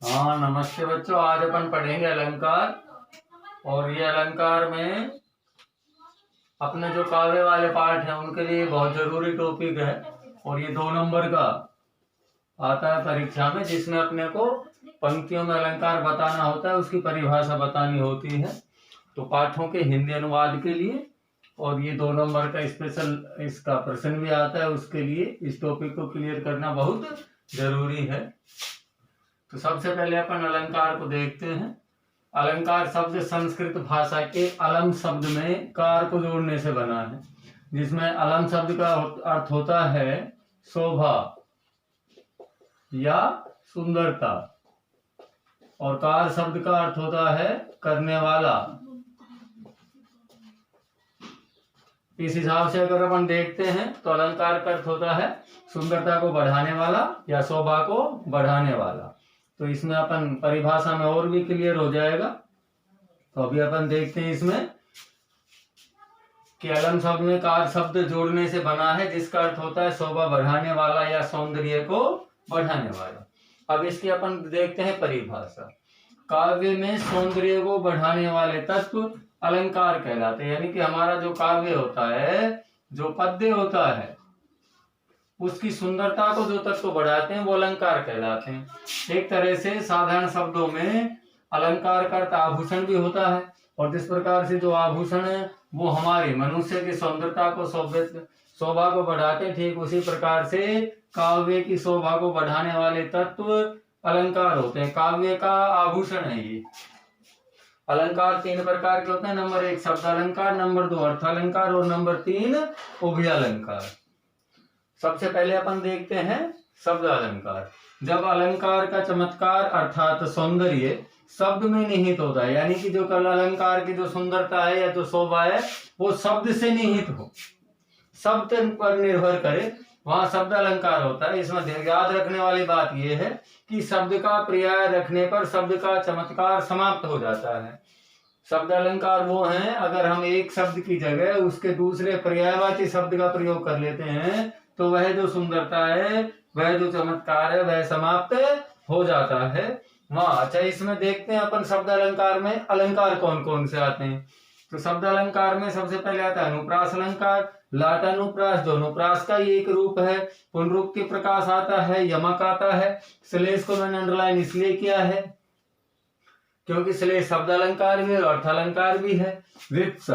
हाँ नमस्ते बच्चों, आज अपन पढ़ेंगे अलंकार। और ये अलंकार में अपने जो काव्य वाले पाठ हैं उनके लिए बहुत जरूरी टॉपिक है। और ये 2 नंबर का आता है परीक्षा में, जिसमें अपने को पंक्तियों में अलंकार बताना होता है, उसकी परिभाषा बतानी होती है। तो पाठों के हिंदी अनुवाद के लिए और ये 2 नंबर का स्पेशल इसका प्रश्न भी आता है, उसके लिए इस टॉपिक को क्लियर करना बहुत जरूरी है। तो सबसे पहले अपन अलंकार को देखते हैं। अलंकार शब्द संस्कृत भाषा के अलम शब्द में कार को जोड़ने से बना है, जिसमें अलम शब्द का अर्थ होता है शोभा या सुंदरता, और कार शब्द का अर्थ होता है करने वाला। इस हिसाब से अगर अपन देखते हैं तो अलंकार का अर्थ होता है सुंदरता को बढ़ाने वाला या शोभा को बढ़ाने वाला। तो इसमें अपन परिभाषा में और भी क्लियर हो जाएगा। तो अभी अपन देखते हैं इसमें कि अलम शब्द में कार शब्द जोड़ने से बना है, जिसका अर्थ होता है शोभा बढ़ाने वाला या सौंदर्य को बढ़ाने वाला। अब इसकी अपन देखते हैं परिभाषा। काव्य में सौंदर्य को बढ़ाने वाले तत्व अलंकार कहलाते हैं। यानी कि हमारा जो काव्य होता है, जो पद्य होता है, उसकी सुंदरता को जो तत्व बढ़ाते हैं वो अलंकार कहलाते हैं। एक तरह से साधारण शब्दों में अलंकार का अर्थ आभूषण भी होता है, और जिस प्रकार से जो आभूषण है वो हमारे मनुष्य की सुंदरता को शोभा को बढ़ाते हैं, ठीक उसी प्रकार से काव्य की शोभा को बढ़ाने वाले तत्व अलंकार होते हैं। काव्य का आभूषण है ये। अलंकार 3 प्रकार के होते हैं। नंबर 1 शब्द अलंकार, नंबर 2 अर्थ अलंकार, और नंबर 3 उभय अलंकार। सबसे पहले अपन देखते हैं शब्द अलंकार। जब अलंकार का चमत्कार अर्थात सौंदर्य शब्द में निहित होता है, यानी कि जो कल अलंकार की जो सुंदरता है या जो शोभा है वो शब्द से निहित हो, शब्द पर निर्भर करे, वहां शब्द अलंकार होता है। इसमें याद रखने वाली बात यह है कि शब्द का पर्याय रखने पर शब्द का चमत्कार समाप्त हो जाता है। शब्द अलंकार वो हैं, अगर हम एक शब्द की जगह उसके दूसरे पर्यायवाची शब्द का प्रयोग कर लेते हैं तो वह जो सुंदरता है, वह जो चमत्कार है, वह समाप्त हो जाता है वहां। अच्छा, इसमें देखते हैं अपन शब्द अलंकार में अलंकार कौन कौन से आते हैं। तो शब्द अलंकार में सबसे पहले आता है अनुप्रास अलंकार। लाटानुप्रास जो अनुप्रास का ही एक रूप है। पुनरुक्ति प्रकाश आता है, यमक आता है। श्लेष को मैंने अंडरलाइन इसलिए किया है क्योंकि श्लेष शब्द अलंकार भी है, अर्थ अलंकार भी है। विप्स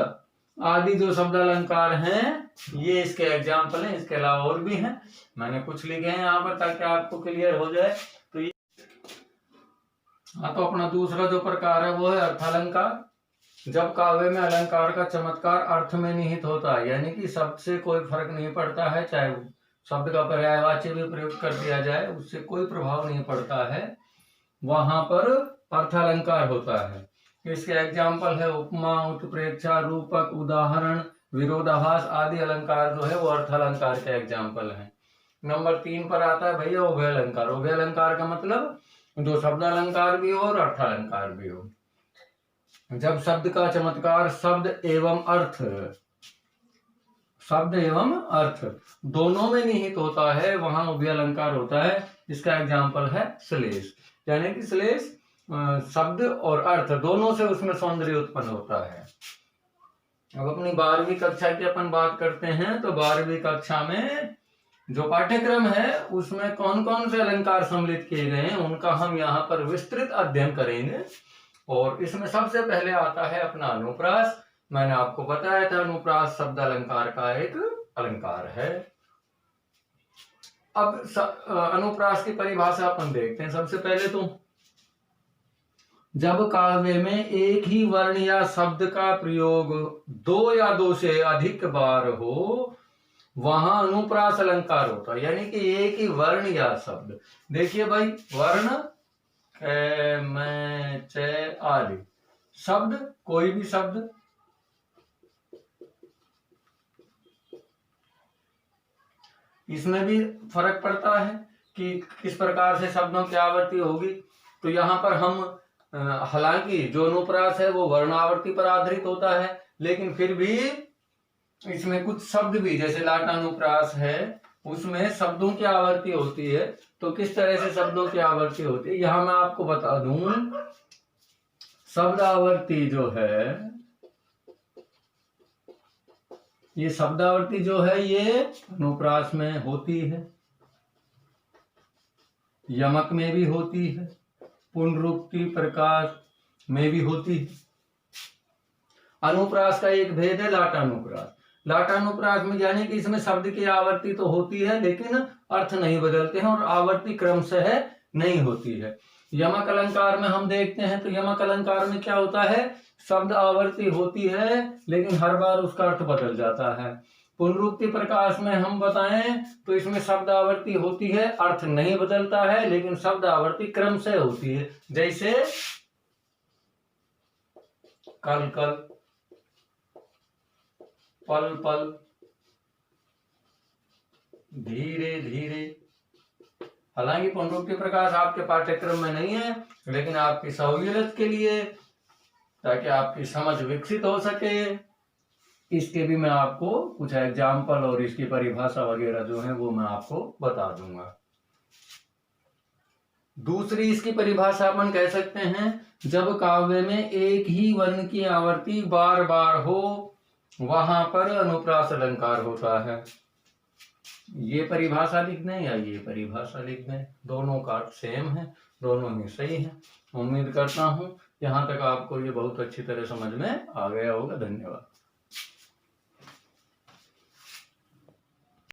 आदि जो शब्द अलंकार हैं ये इसके एग्जाम्पल हैं। इसके अलावा और भी हैं, मैंने कुछ लिखे हैं यहाँ पर ताकि आपको क्लियर हो जाए। तो ये तो अपना दूसरा जो प्रकार है वो है अर्थ अलंकार। जब काव्य में अलंकार का चमत्कार अर्थ में निहित होता है, यानी कि शब्द से कोई फर्क नहीं पड़ता है, चाहे शब्द का पर्यायवाची भी प्रयोग कर दिया जाए उससे कोई प्रभाव नहीं पड़ता है, वहां पर अर्थ अलंकार होता है। इसके एग्जाम्पल है उपमा, उत्प्रेक्षा, रूपक, उदाहरण, विरोधाभास आदि अलंकार जो है वो अर्थ अलंकार के एग्जाम्पल हैं। नंबर 3 पर आता है भैया उभय अलंकार। उभय अलंकार का मतलब जो शब्द अलंकार भी हो और अर्थ अलंकार भी हो। जब शब्द का चमत्कार शब्द एवं अर्थ दोनों में निहित होता है, वहां उभय अलंकार होता है। इसका एग्जाम्पल है श्लेष, यानी कि श्लेष शब्द और अर्थ दोनों से उसमें सौंदर्य उत्पन्न होता है। अब अपनी 12वीं कक्षा की अपन बात करते हैं। तो 12वीं कक्षा में जो पाठ्यक्रम है उसमें कौन कौन से अलंकार सम्मिलित किए गए हैं उनका हम यहाँ पर विस्तृत अध्ययन करेंगे। और इसमें सबसे पहले आता है अपना अनुप्रास। मैंने आपको बताया था अनुप्रास शब्द अलंकार का एक अलंकार है। अब अनुप्रास की परिभाषा अपन देखते हैं। सबसे पहले तो जब काव्य में एक ही वर्ण या शब्द का प्रयोग 2 या 2 से अधिक बार हो, वहां अनुप्रास अलंकार होता है। यानी कि एक ही वर्ण या शब्द, देखिए भाई, वर्ण मैं च आदि शब्द, कोई भी शब्द, इसमें भी फर्क पड़ता है कि किस प्रकार से शब्दों की आवृत्ति होगी। तो यहाँ पर हम हालांकि जो अनुप्रास है वो वर्णावृत्ति पर आधारित होता है, लेकिन फिर भी इसमें कुछ शब्द भी, जैसे लाटानुप्रास है उसमें शब्दों की आवर्ती होती है। तो किस तरह से शब्दों की आवर्ती होती है, यहां मैं आपको बता दूं। शब्द आवर्ती जो है, ये शब्दावृत्ति जो है ये अनुप्रास में होती है, यमक में भी होती है, पुनरुक्ति प्रकाश में भी होती है। अनुप्रास का एक भेद है लाटानुप्रास। लाटानुप्रास में यानी कि इसमें शब्द की आवर्ती तो होती है लेकिन अर्थ नहीं बदलते हैं और आवर्ती क्रमशः नहीं होती है। यमक अलंकार में हम देखते हैं तो यमक अलंकार में क्या होता है, शब्द आवर्ती होती है लेकिन हर बार उसका अर्थ बदल जाता है। पुनरुक्ति प्रकाश में हम बताएं तो इसमें शब्द आवर्ती होती है, अर्थ नहीं बदलता है लेकिन शब्द आवर्ती क्रम से होती है। जैसे कल कल, पल पल, धीरे धीरे। हालांकि पुनरुक्ति प्रकाश आपके पाठ्यक्रम में नहीं है लेकिन आपकी सहूलियत के लिए, ताकि आपकी समझ विकसित हो सके, इसके भी मैं आपको कुछ एग्जाम्पल और इसकी परिभाषा वगैरह जो है वो मैं आपको बता दूंगा। दूसरी इसकी परिभाषा अपन कह सकते हैं, जब काव्य में एक ही वर्ण की आवर्ती बार बार हो वहां पर अनुप्रास अलंकार होता है। ये परिभाषा लिख दें या ये परिभाषा लिख दें, दोनों का सेम है, दोनों ही सही है। उम्मीद करता हूं यहाँ तक आपको ये बहुत अच्छी तरह समझ में आ गया होगा। धन्यवाद।